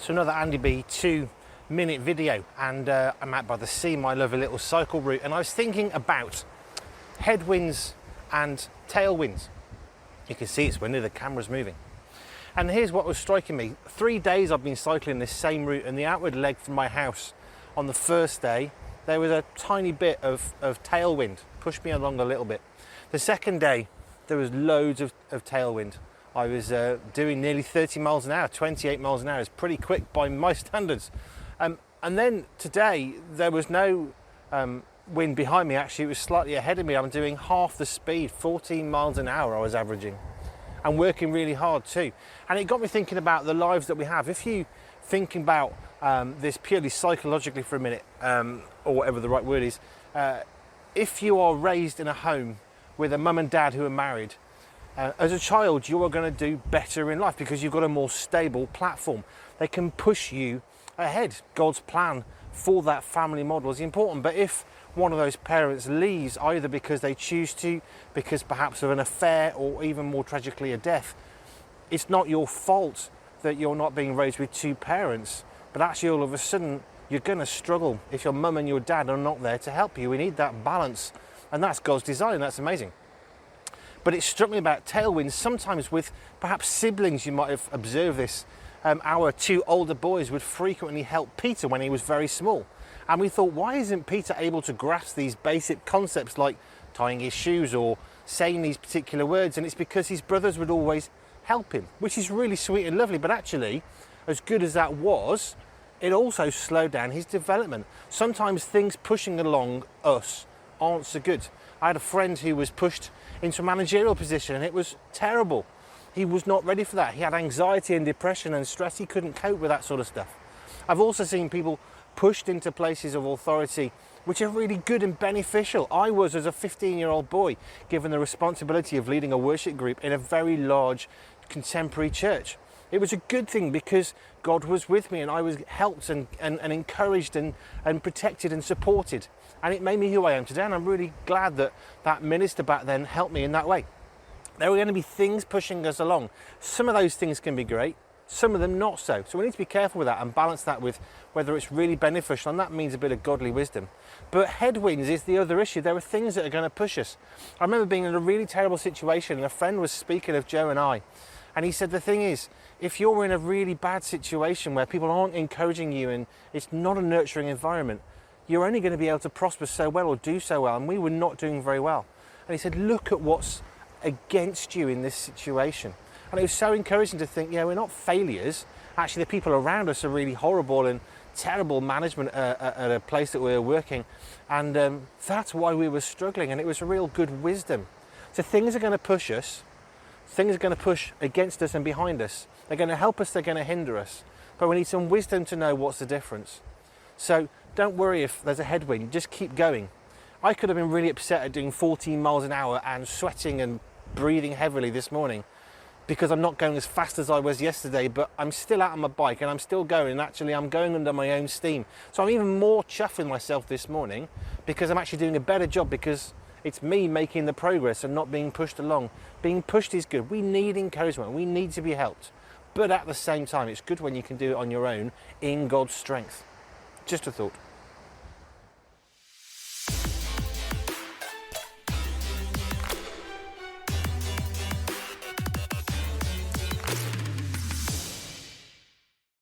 to another Andy B 2-minute video, and I'm out by the sea, my lovely little cycle route, and I was thinking about headwinds and tailwinds. You can see it's windy, the camera's moving. And here's what was striking me. 3 days I've been cycling this same route, and the outward leg from my house on the first day, there was a tiny bit of tailwind, pushed me along a little bit. The second day, there was loads of tailwind. I was doing nearly 30 miles an hour, 28 miles an hour. It's pretty quick by my standards. And then today, there was no wind behind me. Actually, it was slightly ahead of me. I'm doing half the speed, 14 miles an hour I was averaging. And working really hard too. And it got me thinking about the lives that we have. If you think about this purely psychologically for a minute, or whatever the right word is, if you are raised in a home with a mum and dad who are married, as a child, you are going to do better in life because you've got a more stable platform. They can push you ahead. God's plan for that family model is important. But if one of those parents leaves, either because they choose to, because perhaps of an affair, or even more tragically a death, it's not your fault that you're not being raised with two parents, but actually all of a sudden you're going to struggle if your mum and your dad are not there to help you. We need that balance, and that's God's design. That's amazing. But it struck me about tailwinds, sometimes with perhaps siblings. You might have observed this. Our two older boys would frequently help Peter when he was very small. And we thought, why isn't Peter able to grasp these basic concepts like tying his shoes or saying these particular words? And it's because his brothers would always help him, which is really sweet and lovely. But actually, as good as that was, it also slowed down his development. Sometimes things pushing along us aren't so good. I had a friend who was pushed into a managerial position, and it was terrible. He was not ready for that. He had anxiety and depression and stress. He couldn't cope with that sort of stuff. I've also seen people pushed into places of authority which are really good and beneficial. I was, as a 15-year-old boy, given the responsibility of leading a worship group in a very large contemporary church. It was a good thing because God was with me, and I was helped and encouraged and protected and supported. And it made me who I am today, and I'm really glad that that minister back then helped me in that way. There are going to be things pushing us along. Some of those things can be great, some of them not so. So we need to be careful with that and balance that with whether it's really beneficial, and that means a bit of godly wisdom. But headwinds is the other issue. There are things that are going to push us. I remember being in a really terrible situation, and a friend was speaking of Joe and I, and he said, the thing is, if you're in a really bad situation where people aren't encouraging you and it's not a nurturing environment, you're only going to be able to prosper so well or do so well. And we were not doing very well. And he said, look at what's against you in this situation. And it was so encouraging to think, we're not failures. Actually, the people around us are really horrible and terrible management at a place that we were working. And that's why we were struggling. And it was a real good wisdom. So things are going to push us. Things are going to push against us and behind us. They're going to help us, they're going to hinder us. But we need some wisdom to know what's the difference. So don't worry if there's a headwind, just keep going. I could have been really upset at doing 14 miles an hour and sweating and breathing heavily this morning because I'm not going as fast as I was yesterday, but I'm still out on my bike and I'm still going, and actually I'm going under my own steam. So I'm even more chuffed with myself this morning because I'm actually doing a better job because it's me making the progress and not being pushed along. Being pushed is good. We need encouragement. We need to be helped. But at the same time, it's good when you can do it on your own in God's strength. Just a thought.